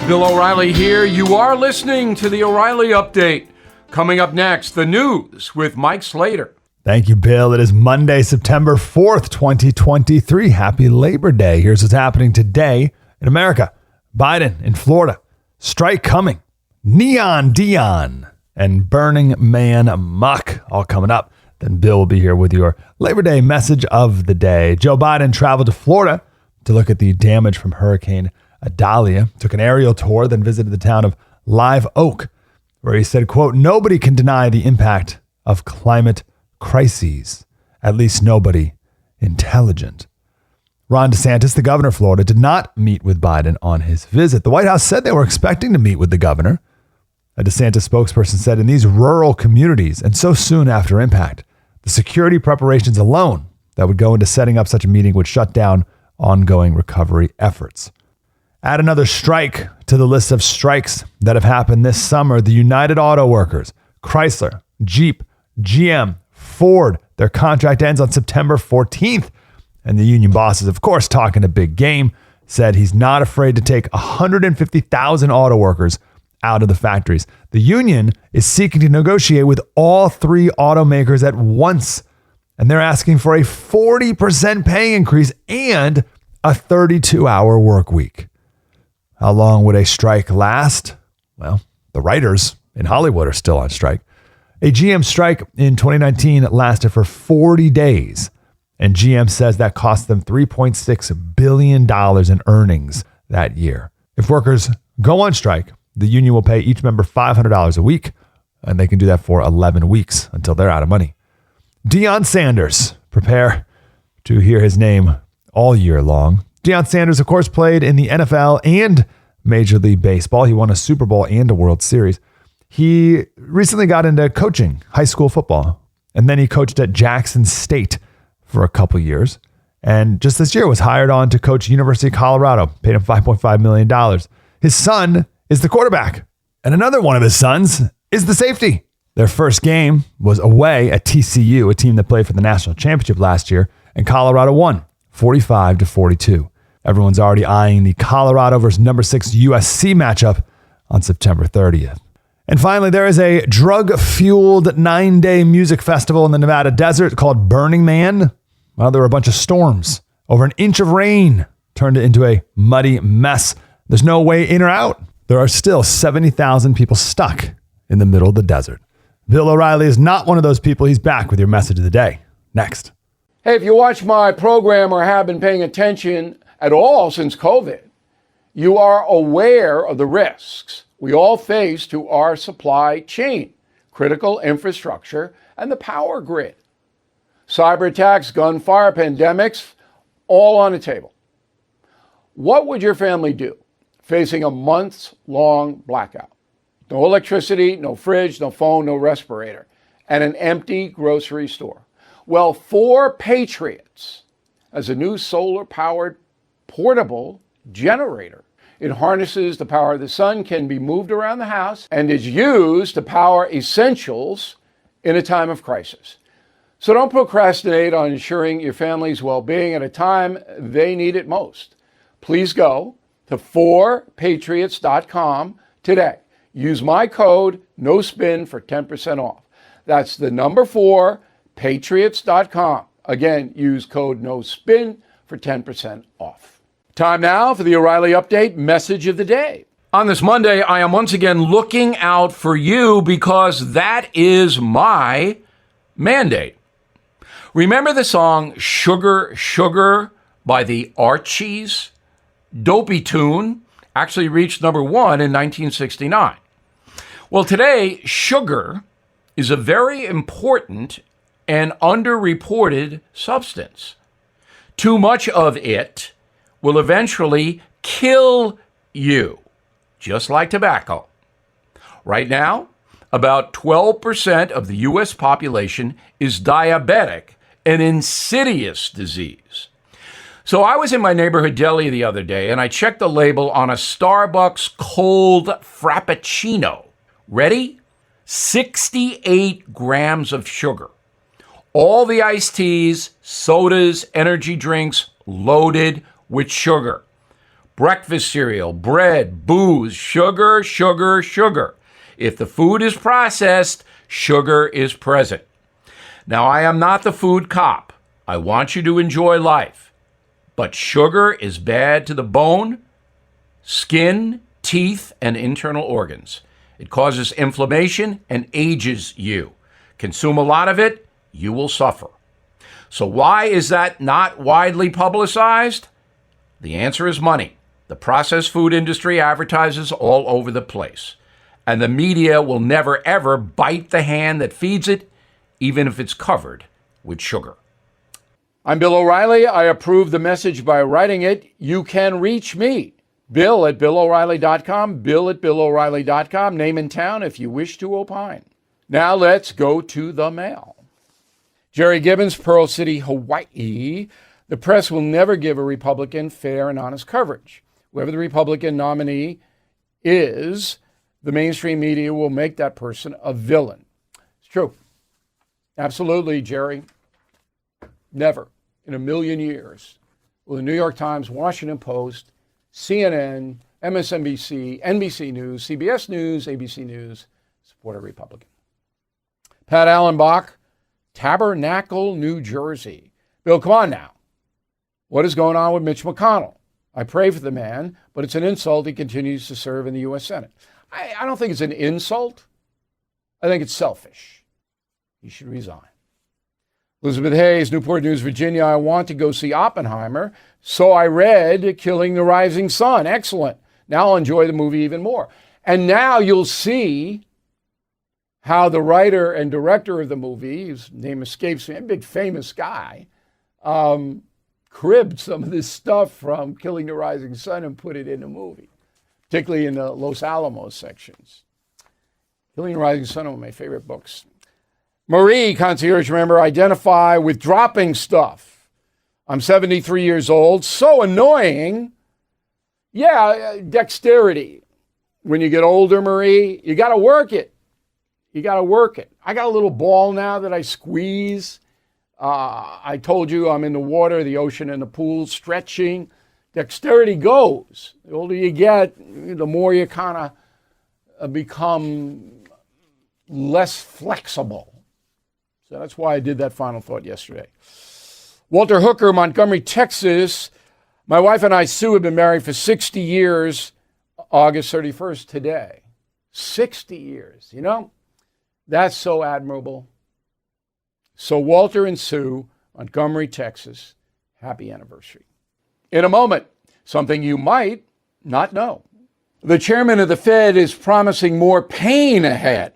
Bill O'Reilly here. You are listening to the O'Reilly Update. Coming up next, the news with Mike Slater. Thank you, Bill. It is Monday, September 4th, 2023. Happy Labor Day. Here's what's happening today in America. Biden in Florida. Strike coming. Neon Deion and Burning Man muck all coming up. Then Bill will be here with your Labor Day message of the day. Joe Biden traveled to Florida to look at the damage from Hurricane Idalia, took an aerial tour, then visited the town of Live Oak, where he said, quote, "Nobody can deny the impact of climate crises, at least nobody intelligent." Ron DeSantis, the governor of Florida, did not meet with Biden on his visit. The White House said they were expecting to meet with the governor. A DeSantis spokesperson said in these rural communities, and so soon after impact, the security preparations alone that would go into setting up such a meeting would shut down ongoing recovery efforts. Add another strike to the list of strikes that have happened this summer. The United Auto Workers, Chrysler, Jeep, GM, Ford, their contract ends on September 14th. And the union bosses, of course, talking a big game, said he's not afraid to take 150,000 auto workers out of the factories. The union is seeking to negotiate with all three automakers at once. And they're asking for a 40% pay increase and a 32-hour work week. How long would a strike last? Well, the writers in Hollywood are still on strike. A GM strike in 2019 lasted for 40 days, and GM says that cost them $3.6 billion in earnings that year. If workers go on strike, the union will pay each member $500 a week, and they can do that for 11 weeks until they're out of money. Deion Sanders, prepare to hear his name all year long. Deion Sanders, of course, played in the NFL and Major League Baseball. He won a Super Bowl and a World Series. He recently got into coaching high school football, and then he coached at Jackson State for a couple years. And just this year was hired on to coach University of Colorado, paid him $5.5 million. His son is the quarterback, and another one of his sons is the safety. Their first game was away at TCU, a team that played for the national championship last year, and Colorado won 45-42. Everyone's already eyeing the Colorado versus number 6 USC matchup on September 30th. And finally, there is a drug-fueled 9-day music festival in the Nevada desert called Burning Man. Well, there were a bunch of storms. Over an inch of rain turned it into a muddy mess. There's no way in or out. There are still 70,000 people stuck in the middle of the desert. Bill O'Reilly is not one of those people. He's back with your message of the day. Next. Hey, if you watch my program or have been paying attention at all since COVID, you are aware of the risks we all face to our supply chain, critical infrastructure, and the power grid. Cyber attacks, gunfire, pandemics, all on the table. What would your family do facing a months-long blackout? No electricity, no fridge, no phone, no respirator, and an empty grocery store. Well, 4 Patriots as a new solar-powered portable generator. It harnesses the power of the sun, can be moved around the house, and is used to power essentials in a time of crisis. So don't procrastinate on ensuring your family's well-being at a time they need it most. Please go to 4patriots.com today. Use my code NOSPIN for 10% off. That's the number 4, patriots.com. Again, use code NOSPIN for 10% off. Time now for the O'Reilly Update message of the day. On this Monday, I am once again looking out for you because that is my mandate. Remember the song Sugar, Sugar by the Archies? Dopey tune, actually reached number 1 in 1969. Well, today, sugar is a very important and underreported substance. Too much of it will eventually kill you, just like tobacco. Right now, about 12% of the U.S. population is diabetic, an insidious disease. So I was in my neighborhood deli the other day, and I checked the label on a Starbucks cold Frappuccino. Ready? 68 grams of sugar. All the iced teas, sodas, energy drinks loaded with sugar. breakfast cereal, bread, booze, sugar, sugar, sugar. If the food is processed, sugar is present. Now, I am not the food cop. I want you to enjoy life. But sugar is bad to the bone, skin, teeth, and internal organs. It causes inflammation and ages you. Consume a lot of it, you will suffer. So why is that not widely publicized? The answer is money. The processed food industry advertises all over the place. And the media will never, ever bite the hand that feeds it, even if it's covered with sugar. I'm Bill O'Reilly. I approve the message by writing it. You can reach me, Bill at BillO'Reilly.com, Bill at BillO'Reilly.com, name and town if you wish to opine. Now let's go to the mail. Jerry Gibbons, Pearl City, Hawaii. The press will never give a Republican fair and honest coverage. Whoever the Republican nominee is, the mainstream media will make that person a villain. It's true. Absolutely, Jerry. Never in a million years will the New York Times, Washington Post, CNN, MSNBC, NBC News, CBS News, ABC News support a Republican. Pat Allenbach, Tabernacle, New Jersey. Bill, come on now. What is going on with Mitch McConnell? I pray for the man, but it's an insult he continues to serve in the U.S. Senate. I don't think it's an insult. I think it's selfish. He should resign. Elizabeth Hayes, Newport News, Virginia. I want to go see Oppenheimer, so I read Killing the Rising Sun. Excellent. Now I'll enjoy the movie even more. And now you'll see how the writer and director of the movie, whose name escapes me, a big famous guy, cribbed some of this stuff from Killing the Rising Sun and put it in the movie, particularly in the Los Alamos sections. Killing the Rising Sun, one of my favorite books. Marie, concierge member, identify with dropping stuff. I'm 73 years old. So annoying. Yeah, dexterity. When you get older, Marie, you got to work it. You got to work it. I got a little ball now that I squeeze. I told you I'm in the water, the ocean, and the pool, stretching. Dexterity goes. The older you get, the more you kind of become less flexible. So that's why I did that final thought yesterday. Walter Hooker, Montgomery, Texas. My wife and I, Sue, have been married for 60 years, August 31st today. 60 years, you know? That's so admirable. So Walter and Sue, Montgomery, Texas, happy anniversary. In a moment, something you might not know. The chairman of the Fed is promising more pain ahead.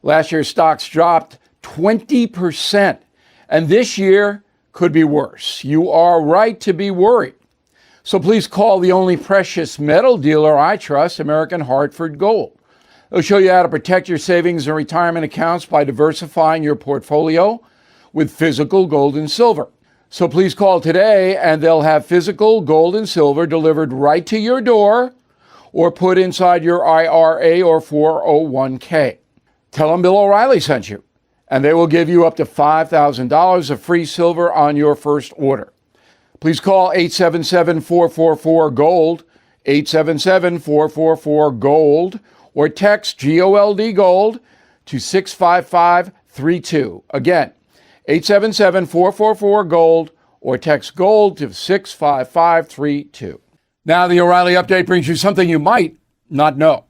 Last year, stocks dropped 20%, and this year could be worse. You are right to be worried. So please call the only precious metal dealer I trust, American Hartford Gold. They'll show you how to protect your savings and retirement accounts by diversifying your portfolio with physical gold and silver. So please call today and they'll have physical gold and silver delivered right to your door or put inside your IRA or 401k. Tell them Bill O'Reilly sent you, and they will give you up to $5,000 of free silver on your first order. Please call 877-444-GOLD, 877-444-GOLD, or text GOLD GOLD to 65532. Again, 877-444-GOLD, or text GOLD to 65532. Now the O'Reilly Update brings you something you might not know.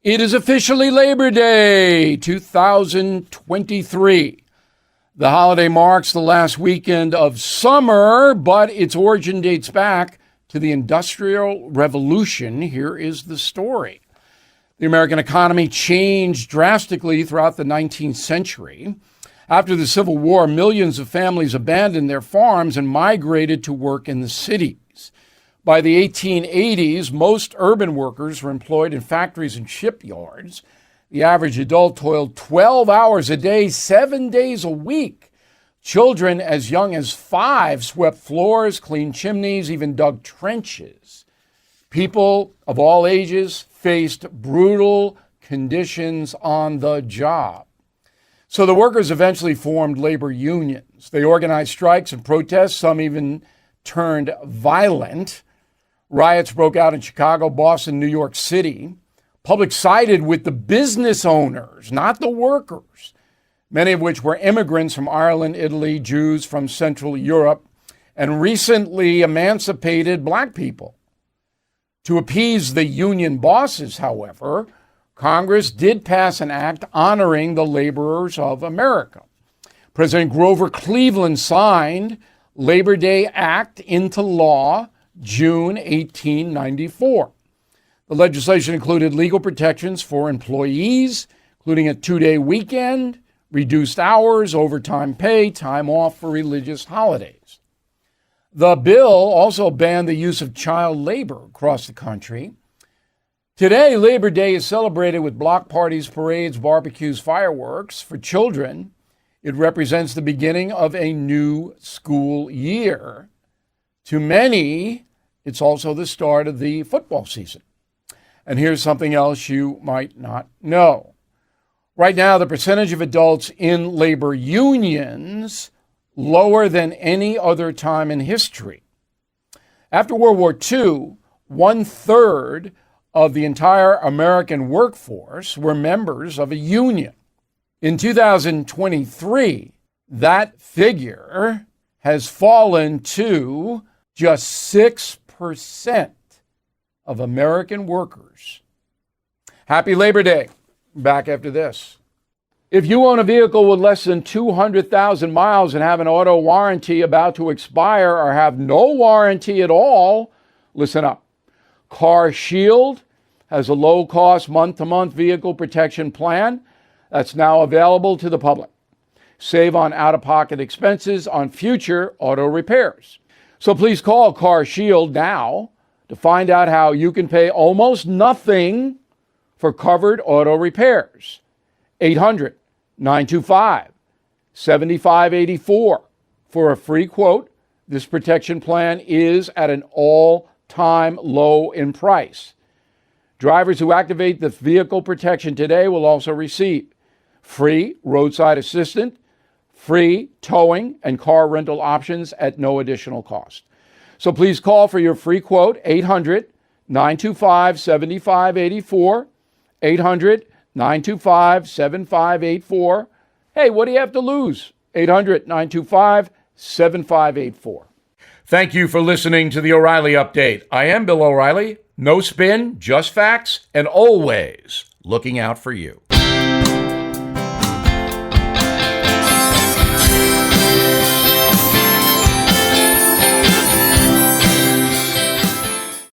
It is officially Labor Day 2023. The holiday marks the last weekend of summer, but its origin dates back to the Industrial Revolution. Here is the story. The American economy changed drastically throughout the 19th century. After the Civil War, millions of families abandoned their farms and migrated to work in the cities. By the 1880s, most urban workers were employed in factories and shipyards. The average adult toiled 12 hours a day, 7 days a week. Children as young as 5 swept floors, cleaned chimneys, even dug trenches. People of all ages faced brutal conditions on the job. So the workers eventually formed labor unions. They organized strikes and protests. Some even turned violent. Riots broke out in Chicago, Boston, New York City. Public sided with the business owners, not the workers, many of which were immigrants from Ireland, Italy, Jews from Central Europe, and recently emancipated black people. To appease the union bosses, however, Congress did pass an act honoring the laborers of America. President Grover Cleveland signed Labor Day Act into law June 1894. The legislation included legal protections for employees, including a 2-day weekend, reduced hours, overtime pay, time off for religious holidays. The bill also banned the use of child labor across the country. Today, Labor Day is celebrated with block parties, parades, barbecues, fireworks. For children, it represents the beginning of a new school year. To many, it's also the start of the football season. And here's something else you might not know. Right now, the percentage of adults in labor unions lower than any other time in history. After World War II, 1/3 of the entire American workforce were members of a union. In 2023, that figure has fallen to just 6% of American workers. Happy Labor Day. Back after this. If you own a vehicle with less than 200,000 miles and have an auto warranty about to expire or have no warranty at all, listen up. Car Shield has a low-cost month-to-month vehicle protection plan that's now available to the public. Save on out-of-pocket expenses on future auto repairs. So please call Car Shield now to find out how you can pay almost nothing for covered auto repairs. 800-925-7584 for a free quote. This protection plan is at an all-time low in price. Drivers who activate the vehicle protection today will also receive free roadside assistance, free towing, and car rental options at no additional cost. So please call for your free quote, 800-925-7584, 800-925-7584. Hey, what do you have to lose? 800-925-7584. Thank you for listening to the O'Reilly Update. I am Bill O'Reilly. No spin, just facts, and always looking out for you.